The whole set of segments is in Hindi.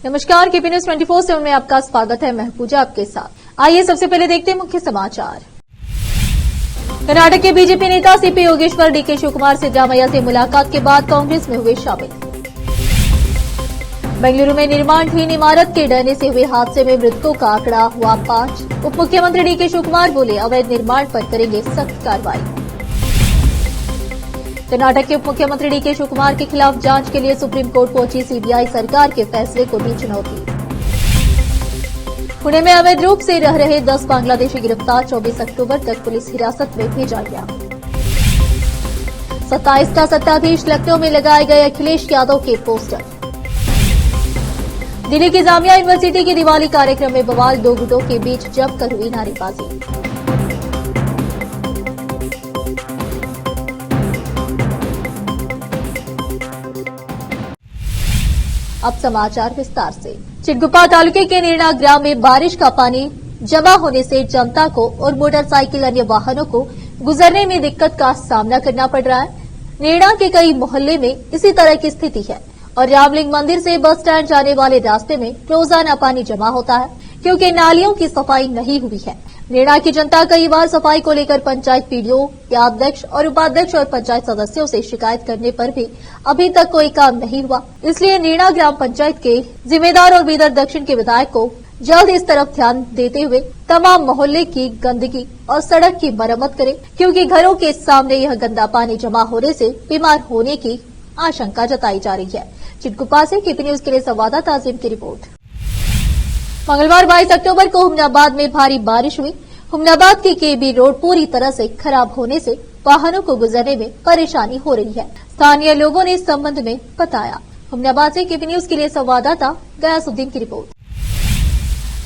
नमस्कार, केपी न्यूज 24/7 में आपका स्वागत है। मैं पूजा आपके साथ। आइए सबसे पहले देखते हैं मुख्य समाचार। कर्नाटक के बीजेपी नेता सीपी योगेश्वर डीके शिवकुमार सिद्धरामैया से मुलाकात के बाद कांग्रेस में हुए शामिल। बेंगलुरु में निर्माणधीन इमारत के ढहने से हुए हादसे में मृतकों का आंकड़ा हुआ 5। उप मुख्यमंत्री डीके शिवकुमार बोले, अवैध निर्माण पर करेंगे सख्त कार्रवाई। कर्नाटक के उप मुख्यमंत्री डीके शिवकुमार के खिलाफ जांच के लिए सुप्रीम कोर्ट पहुंची सीबीआई सरकार के फैसले को दी चुनौती। पुणे में अवैध रूप से रह रहे 10 बांग्लादेशी गिरफ्तार, 24 अक्टूबर तक पुलिस हिरासत में भेजा गया। 27 का सत्ताधीश लखनऊ में लगाए गए अखिलेश यादव के पोस्टर। दिल्ली की जामिया यूनिवर्सिटी के दिवाली कार्यक्रम में बवाल, 2 गुटों के बीच जमकर हुई नारेबाजी। अब समाचार विस्तार से। चिटगुप्पा तालुके के नीरणा ग्राम में बारिश का पानी जमा होने से जनता को और मोटरसाइकिल अन्य वाहनों को गुजरने में दिक्कत का सामना करना पड़ रहा है। नीरणा के कई मोहल्ले में इसी तरह की स्थिति है और रामलिंग मंदिर से बस स्टैंड जाने वाले रास्ते में रोजाना पानी जमा होता है क्योंकि नालियों की सफाई नहीं हुई है। नीरणा की जनता कई बार सफाई को लेकर पंचायत पीडीओ या अध्यक्ष और उपाध्यक्ष और पंचायत सदस्यों से शिकायत करने पर भी अभी तक कोई काम नहीं हुआ। इसलिए नीरणा ग्राम पंचायत के जिम्मेदार और बीदर दक्षिण के विधायक को जल्द इस तरफ ध्यान देते हुए तमाम मोहल्ले की गंदगी और सड़क की मरम्मत करें, क्योंकि घरों के सामने यह गंदा पानी जमा होने से बीमार होने की आशंका जताई जा रही है। चिटगुप्पा से केपी न्यूज के लिए संवाददाता आजिम की रिपोर्ट। मंगलवार 22 अक्टूबर को हुमनाबाद में भारी बारिश हुई। हुमनाबाद की केबी रोड पूरी तरह से खराब होने से वाहनों को गुजरने में परेशानी हो रही है। स्थानीय लोगों ने इस संबंध में बताया। हुमनाबाद से केपी न्यूज के लिए संवाददाता गयासुद्दीन की रिपोर्ट।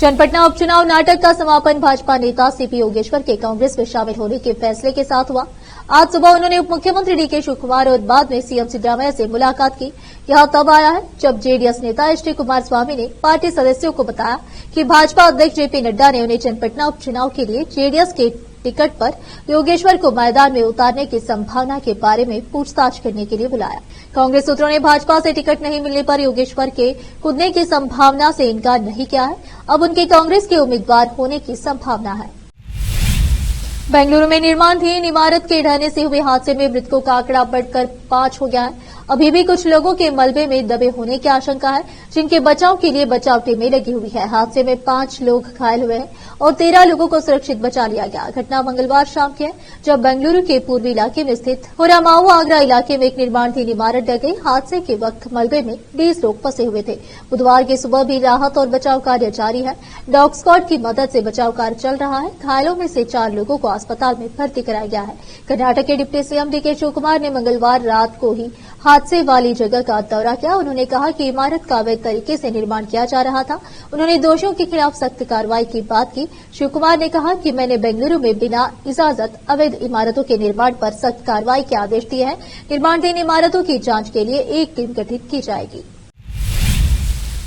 जनपटना उपचुनाव नाटक का समापन भाजपा नेता सीपी योगेश्वर के कांग्रेस में शामिल होने के फैसले के साथ हुआ। आज सुबह उन्होंने उप मुख्यमंत्री डीके शिवकुमार और बाद में सीएम सिद्धरामैया से मुलाकात की। यह तब आया है जब जेडीएस नेता एचडी कुमारस्वामी ने पार्टी सदस्यों को बताया कि भाजपा अध्यक्ष जेपी नड्डा ने उन्हें जनपटना उपचुनाव के लिए जेडीएस के टिकट पर योगेश्वर को मैदान में उतारने की संभावना के बारे में पूछताछ करने के लिए बुलाया। कांग्रेस सूत्रों ने भाजपा से टिकट नहीं मिलने पर योगेश्वर के कूदने की संभावना से इनकार नहीं किया है। अब उनके कांग्रेस के उम्मीदवार होने की संभावना है। बेंगलुरु में निर्माणधीन इमारत के ढहने से हुए हादसे में मृतकों का आंकड़ा बढ़कर 5 हो गया है। अभी भी कुछ लोगों के मलबे में दबे होने की आशंका है, जिनके बचाव के लिए बचाव टीमें लगी हुई है। हादसे में 5 लोग घायल हुए हैं और 13 लोगों को सुरक्षित बचा लिया गया। घटना मंगलवार शाम की है, जब बेंगलुरु के पूर्वी इलाके में स्थित हुरामाऊ आगरा इलाके में एक निर्माणधीन इमारत ढह गई। हादसे के वक्त मलबे में 20 लोग फंसे हुए थे। बुधवार की सुबह भी राहत और बचाव कार्य जारी है। डॉग स्क्वाड की मदद से बचाव कार्य चल रहा है। घायलों में से 4 लोगों को अस्पताल में भर्ती कराया गया है। कर्नाटक के डिप्टी सीएम डीके शिवकुमार ने मंगलवार रात को ही हादसे वाली जगह का दौरा किया। उन्होंने कहा कि इमारत का अवैध तरीके से निर्माण किया जा रहा था। उन्होंने दोषियों के खिलाफ सख्त कार्रवाई की बात की। शिवकुमार ने कहा कि मैंने बेंगलुरु में बिना इजाजत अवैध इमारतों के निर्माण पर सख्त कार्रवाई के आदेश दिए हैं। निर्माणधीन इमारतों की जांच के लिए एक टीम गठित की जाएगी।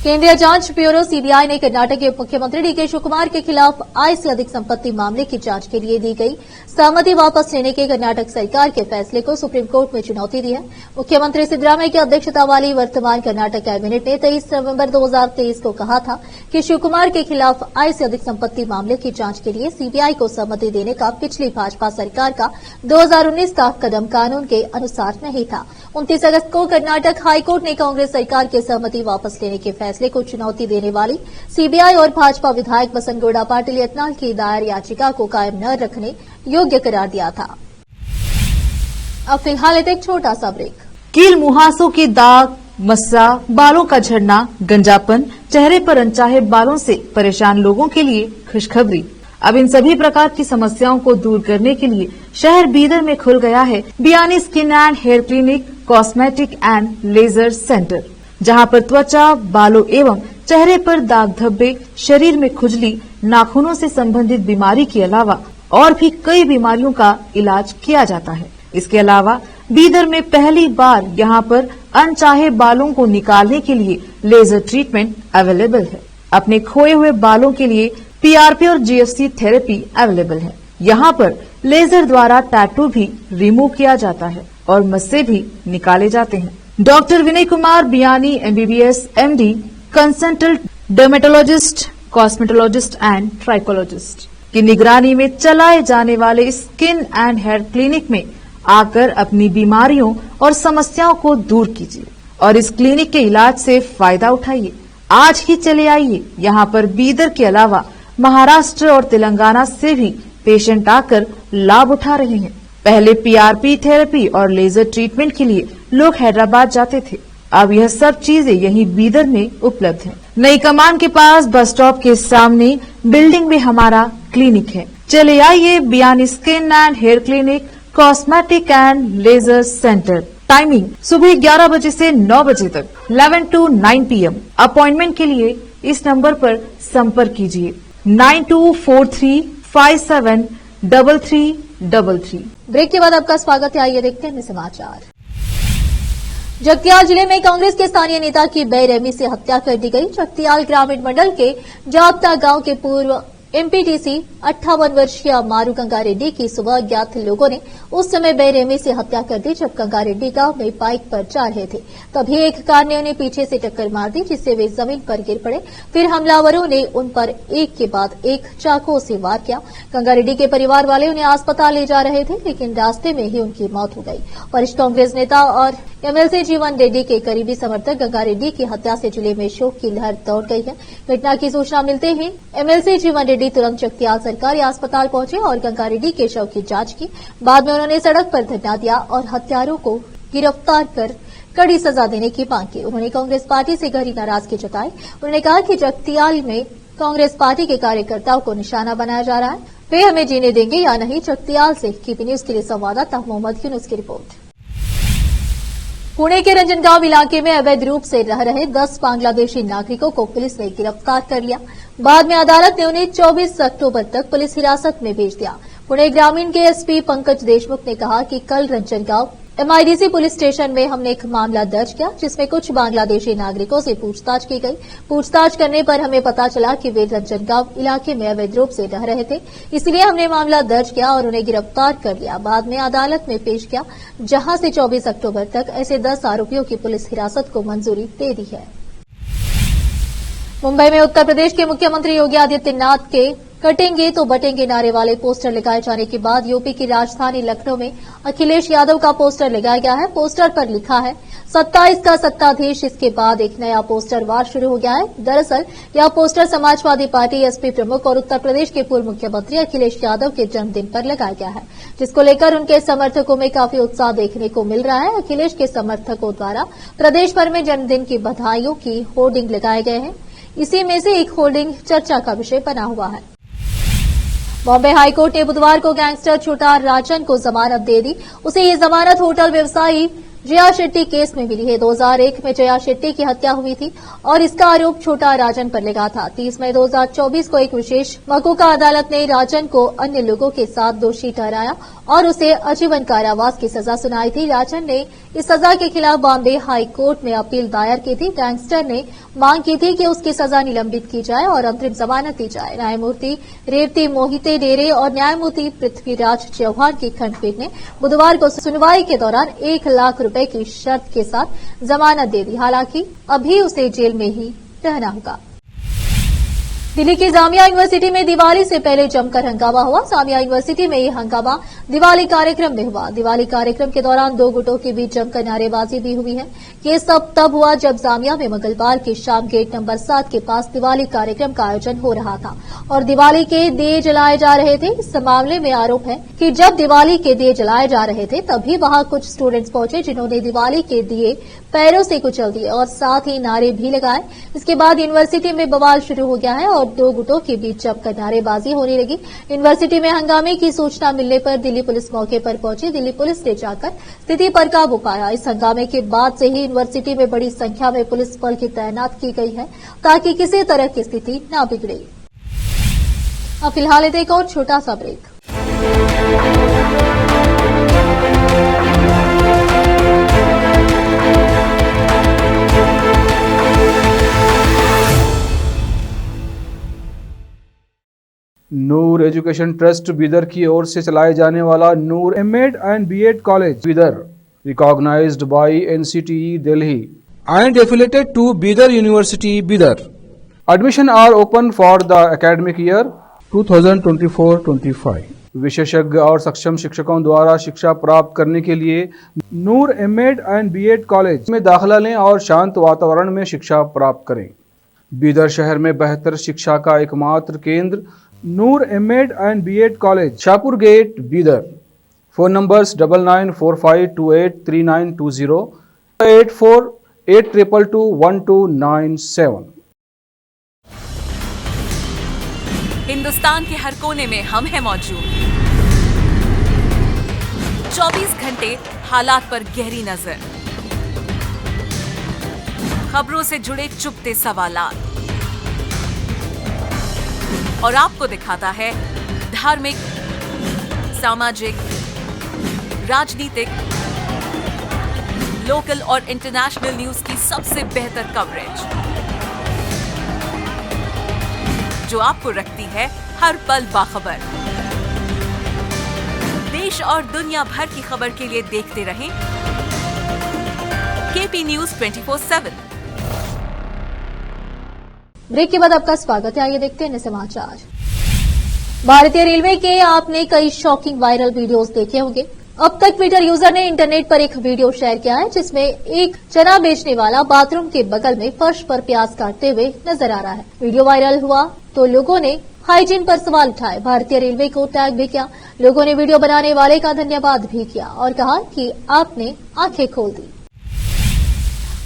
केंद्रीय जांच ब्यूरो सीबीआई ने कर्नाटक के उप मुख्यमंत्री डीके शिवकुमार के खिलाफ आय से अधिक संपत्ति मामले की जांच के लिए दी गई सहमति वापस लेने के कर्नाटक सरकार के फैसले को सुप्रीम कोर्ट में चुनौती दी है। मुख्यमंत्री सिद्धरामैया की अध्यक्षता वाली वर्तमान कर्नाटक कैबिनेट ने 23 नवंबर 2023 को कहा था कि शिवकुमार के खिलाफ आय से अधिक संपत्ति मामले की जांच के लिए सीबीआई को सहमति देने का पिछली भाजपा सरकार का 2019 का कदम कानून के अनुसार नहीं था। 29 अगस्त को कर्नाटक हाईकोर्ट ने कांग्रेस सरकार की सहमति वापस लेने के फैसले को चुनौती देने वाली सीबीआई और भाजपा विधायक बसनगौड़ा पाटिल यत्नाल की दायर याचिका को कायम न रखने योग्य करार दिया था। अब फिलहाल एक छोटा सा ब्रेक। कील मुहासों की दाग, मस्सा, बालों का झड़ना, गंजापन, चेहरे पर अनचाहे बालों से परेशान लोगों के लिए खुशखबरी। अब इन सभी प्रकार की समस्याओं को दूर करने के लिए शहर बीदर में खुल गया है Biyani skin and hair clinic, cosmetic and laser centre, जहां पर त्वचा, बालों एवं चेहरे पर दाग धब्बे, शरीर में खुजली, नाखूनों से संबंधित बीमारी के अलावा और भी कई बीमारियों का इलाज किया जाता है। इसके अलावा बीदर में पहली बार यहां पर अनचाहे बालों को निकालने के लिए लेजर ट्रीटमेंट अवेलेबल है। अपने खोए हुए बालों के लिए पीआरपी और जीएफसी थेरेपी अवेलेबल है। यहाँ पर लेजर द्वारा टैटू भी रिमूव किया जाता है और मस्से भी निकाले जाते हैं। Doctor Vinay Kumar Biyani MBBS MD consultant dermatologist, cosmetologist and trichologist की निगरानी में चलाए जाने वाले स्किन एंड हेयर क्लिनिक में आकर अपनी बीमारियों और समस्याओं को दूर कीजिए और इस क्लिनिक के इलाज से फायदा उठाइए। आज ही चले आइए। यहाँ पर बीदर के अलावा महाराष्ट्र और तेलंगाना से भी पेशेंट आकर लाभ उठा रहे हैं। पहले पीआरपी थेरेपी और लेजर ट्रीटमेंट के लिए लोग हैदराबाद जाते थे, अब यह सब चीजें यहीं बीदर में उपलब्ध हैं। नई कमान के पास बस स्टॉप के सामने बिल्डिंग में हमारा क्लिनिक है। चले आइए Biyani skin and hair clinic, cosmetic and laser centre. Timing सुबह 11 बजे से 9 बजे तक, 11 to 9 PM। अपॉइंटमेंट के लिए इस नंबर पर संपर्क कीजिए 9243573333। ब्रेक के बाद आपका स्वागत है। आइए देखते हैं समाचार। जगतियाल जिले में कांग्रेस के स्थानीय नेता की बेरहमी से हत्या कर दी गई। जगतियाल ग्रामीण मंडल के जापता गांव के पूर्व एमपीटीसी 58 वर्षीय मारू गंगा रेड्डी की सुबह अज्ञात लोगों ने उस समय बेरहमी से हत्या कर दी जब गंगा रेड्डी गांव में बाइक पर जा रहे थे। तभी एक कार ने उन्हें पीछे से टक्कर मार दी, जिससे वे जमीन पर गिर पड़े। फिर हमलावरों ने उन पर एक के बाद एक चाकुओं से वार किया। गंगा रेड्डी के परिवार वाले उन्हें अस्पताल ले जा रहे थे, लेकिन रास्ते में ही उनकी मौत हो गई। वरिष्ठ कांग्रेस नेता और एमएलसी जीवन रेड्डी के करीबी समर्थक गंगा रेड्डी की हत्या से जिले में शोक की लहर दौड़ गई है। घटना की सूचना मिलते ही एमएलसी जीवन रेड्डी तुरंत जगतियाल सरकारी अस्पताल पहुंचे और गंगा रेड्डी के शव की जांच की। बाद में उन्होंने सड़क पर धरना दिया और हत्यारों को गिरफ्तार कर कड़ी सजा देने की मांग की। उन्होंने कांग्रेस पार्टी से गहरी नाराजगी जताई। उन्होंने कहा कि जगतियाल में कांग्रेस पार्टी के कार्यकर्ताओं को निशाना बनाया जा रहा है, वे हमें जीने देंगे या नहीं। जगतियाल से केपी न्यूज के लिए संवाददाता मोहम्मद यूनुस की रिपोर्ट। पुणे के रंजनगांव इलाके में अवैध रूप से रह रहे 10 बांग्लादेशी नागरिकों को पुलिस ने गिरफ्तार कर लिया। बाद में अदालत ने उन्हें 24 अक्टूबर तक पुलिस हिरासत में भेज दिया। पुणे ग्रामीण के एसपी पंकज देशमुख ने कहा कि कल रंजनगांव एमआईडीसी पुलिस स्टेशन में हमने एक मामला दर्ज किया, जिसमें कुछ बांग्लादेशी नागरिकों से पूछताछ की गई। पूछताछ करने पर हमें पता चला कि वे रंजनगांव इलाके में अवैध रूप से रह रहे थे, इसलिए हमने मामला दर्ज किया और उन्हें गिरफ्तार कर लिया। बाद में अदालत में पेश किया, जहां से 24 अक्टूबर तक ऐसे 10 आरोपियों की पुलिस हिरासत को मंजूरी दे दी है। मुंबई में उत्तर प्रदेश के मुख्यमंत्री योगी आदित्यनाथ के कटेंगे तो बटेंगे नारे वाले पोस्टर लगाए जाने के बाद यूपी की राजधानी लखनऊ में अखिलेश यादव का पोस्टर लगाया गया है। पोस्टर पर लिखा है 27 का सत्ताधीश। इसके बाद एक नया पोस्टर वार शुरू हो गया है। दरअसल यह पोस्टर समाजवादी पार्टी एसपी प्रमुख और उत्तर प्रदेश के पूर्व मुख्यमंत्री अखिलेश यादव के जन्मदिन पर लगाया गया है, जिसको लेकर उनके समर्थकों में काफी उत्साह देखने को मिल रहा है। अखिलेश के समर्थकों द्वारा प्रदेश भर में जन्मदिन की बधाइयों की होर्डिंग लगाए गए हैं। इसी में से एक होर्डिंग चर्चा का विषय बना हुआ है। बॉम्बे हाईकोर्ट ने बुधवार को गैंगस्टर छोटा राजन को जमानत दे दी। उसे ये जमानत होटल व्यवसायी जया शेट्टी केस में मिली है। 2001 में जया शेट्टी की हत्या हुई थी और इसका आरोप छोटा राजन पर लगा था। 30 मई 2024 को एक विशेष मकोका अदालत ने राजन को अन्य लोगों के साथ दोषी ठहराया और उसे आजीवन कारावास की सजा सुनाई थी। राजन ने इस सजा के खिलाफ बॉम्बे हाई कोर्ट में अपील दायर की थी। गैंगस्टर ने मांग की थी कि उसकी सजा निलंबित की जाए और अंतरिम जमानत दी जाए। न्यायमूर्ति रेवती मोहिते डेरे और न्यायमूर्ति पृथ्वीराज चौहान की खंडपीठ ने बुधवार को सुनवाई के दौरान 1 लाख रुपए की शर्त के साथ जमानत दे दी। हालांकि अभी उसे जेल में ही रहना होगा। दिल्ली की जामिया यूनिवर्सिटी में दिवाली से पहले जमकर हंगामा हुआ। जामिया यूनिवर्सिटी में यह हंगामा दिवाली कार्यक्रम में हुआ। दिवाली कार्यक्रम के दौरान 2 गुटों के बीच जमकर नारेबाजी भी हुई है। ये सब तब हुआ जब जामिया में मंगलवार की शाम गेट नंबर 7 के पास दिवाली कार्यक्रम का आयोजन हो रहा था और दिवाली के दिए जलाए जा रहे थे। इस मामले में आरोप है कि जब दिवाली के दिए जलाए जा रहे थे तभी वहां कुछ स्टूडेंट्स पहुंचे, जिन्होंने दिवाली के दिए पैरों से कुचल दिए और साथ ही नारे भी लगाए। इसके बाद यूनिवर्सिटी में बवाल शुरू हो गया है और 2 गुटों के बीच जमकर नारेबाजी होने लगी। यूनिवर्सिटी में हंगामे की सूचना मिलने पर दिल्ली पुलिस मौके पर पहुंची। दिल्ली पुलिस ने जाकर स्थिति पर काबू पाया। इस हंगामे के बाद से ही यूनिवर्सिटी में बड़ी संख्या में पुलिस बल की तैनात की गई है ताकि किसी तरह की स्थिति न बिगड़े। अब फिलहाल एक और छोटा सा break. Noor education trust Bidar की ओर से चलाए जाने वाला Noor MEd and BEd college Bidar, recognised by NCTE Delhi, and affiliated to Bidar University, Bidar. Admission are open for the academic year 2024-25. विशेषज्ञ और सक्षम शिक्षकों द्वारा शिक्षा प्राप्त करने के लिए नूर एमएड एंड बीएड कॉलेज में दाखिला लें और शांत वातावरण में शिक्षा प्राप्त करें। बीदर शहर में बेहतर शिक्षा का एकमात्र केंद्र Noor MEd and BEd college, Shahpur gate, Bidar. Phone numbers 9945283920, 8482221297। Hindustan के हर कोने में हम हैं मौजूद। 24 घंटे हालात पर गहरी नजर, खबरों से जुड़े चुपते सवालात और आपको दिखाता है धार्मिक, सामाजिक, राजनीतिक, लोकल और इंटरनेशनल न्यूज की सबसे बेहतर कवरेज जो आपको रखती है हर पल बाखबर। देश और दुनिया भर की खबर के लिए देखते रहें केपी न्यूज 24/7। ब्रेक के बाद आपका स्वागत है। आइए देखते हैं समाचार। भारतीय रेलवे के आपने कई शॉकिंग वायरल वीडियोस देखे होंगे। अब तक ट्विटर यूजर ने इंटरनेट पर एक वीडियो शेयर किया है जिसमें एक चना बेचने वाला बाथरूम के बगल में फर्श पर प्याज काटते हुए नजर आ रहा है। वीडियो वायरल हुआ तो लोगों ने हाइजीन पर सवाल उठाए, भारतीय रेलवे को टैग भी किया। लोगों ने वीडियो बनाने वाले का धन्यवाद भी किया और कहा कि आपने आंखें खोल दी।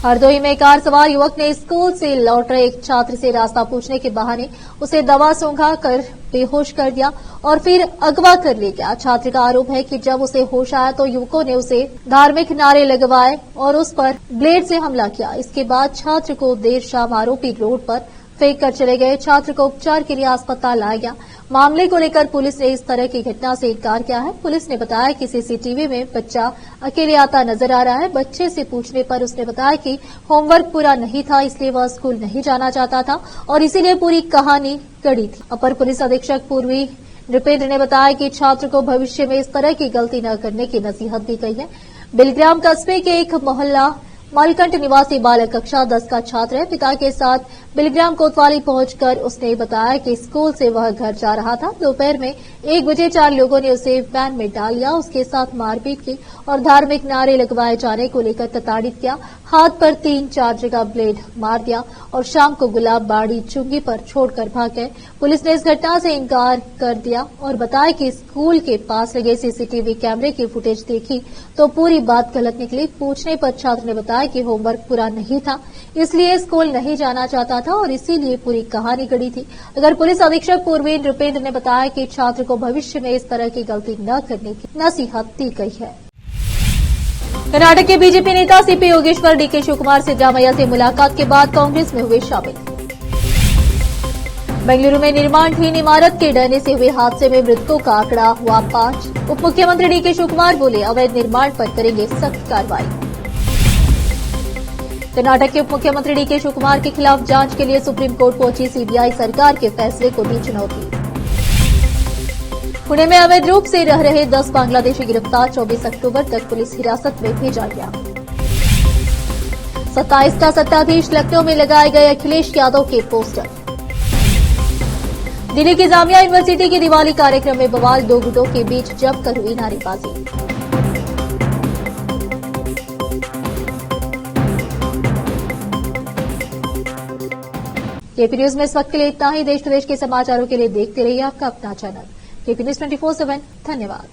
हरदोई में कार सवार युवक ने स्कूल से लौट रहे एक छात्र से रास्ता पूछने के बहाने उसे दवा सूंघा कर बेहोश कर दिया और फिर अगवा कर ले गया। छात्र का आरोप है कि जब उसे होश आया तो युवकों ने उसे धार्मिक नारे लगवाए और उस पर ब्लेड से हमला किया। इसके बाद छात्र को देर शाम आरोपी रोड पर फेंक कर चले गए। छात्र को उपचार के लिए अस्पताल लाया गया। मामले को लेकर पुलिस ने इस तरह की घटना से इनकार किया है। पुलिस ने बताया कि सीसीटीवी में बच्चा अकेले आता नजर आ रहा है। बच्चे से पूछने पर उसने बताया कि होमवर्क पूरा नहीं था, इसलिए वह स्कूल नहीं जाना चाहता था और इसीलिए पूरी कहानी गढ़ी थी। अपर पुलिस अधीक्षक पूर्वी नृपेंद्र ने बताया कि छात्र को भविष्य में इस तरह की गलती न करने की नसीहत दी गई है। बिलग्राम कस्बे के एक मोहल्ला मलकंट निवासी बालक कक्षा 10 का छात्र है। पिता के साथ बिलग्राम कोतवाली पहुंचकर उसने बताया कि स्कूल से वह घर जा रहा था। दोपहर में 1 बजे 4 लोगों ने उसे वैन में डाल लिया, उसके साथ मारपीट की और धार्मिक नारे लगवाए जाने को लेकर प्रताड़ित किया। हाथ पर 3-4 जगह ब्लेड मार दिया और शाम को गुलाब बाड़ी चुंगी पर छोड़कर भाग गए। पुलिस ने इस घटना से इनकार कर दिया और बताया कि स्कूल के पास लगे सीसीटीवी कैमरे की फुटेज देखी तो पूरी बात गलत निकली। पूछने पर छात्र ने बताया कि होमवर्क पूरा नहीं था, इसलिए स्कूल नहीं जाना चाहता था और इसीलिए पूरी कहानी गढ़ी थी। अगर पुलिस अधीक्षक पूर्वी नृपेंद्र ने बताया कि छात्र को भविष्य में इस तरह की गलती न करने की नसीहत दी गई है। कर्नाटक के बीजेपी नेता सीपी योगेश्वर डीके शिवकुमार सिद्धरामैया से मुलाकात के बाद कांग्रेस में हुए शामिल। बेंगलुरु में निर्माणधीन इमारत के ढहने से हुए हादसे में मृतकों का आंकड़ा हुआ 5। उप मुख्यमंत्री डीके शिवकुमार बोले, अवैध निर्माण पर करेंगे सख्त कार्रवाई। कर्नाटक के उप मुख्यमंत्री डीके शिवकुमार के खिलाफ जांच के लिए सुप्रीम कोर्ट पहुंची सीबीआई सरकार के फैसले को दी चुनौती। पुणे में अवैध रूप से रह रहे 10 बांग्लादेशी गिरफ्तार, 24 अक्टूबर तक पुलिस हिरासत में भेजा गया। 27 का सत्ताधीश लखनऊ में लगाए गए अखिलेश यादव के पोस्टर। दिल्ली की जामिया यूनिवर्सिटी के दिवाली कार्यक्रम में बवाल, 2 गुटों के बीच जमकर हुई नारेबाजी। केपी न्यूज में इस वक्त के लिए इतना ही। देश प्रदेश के समाचारों के लिए देखते रहिए आपका अपना चैनल केपी न्यूज 24/7। धन्यवाद।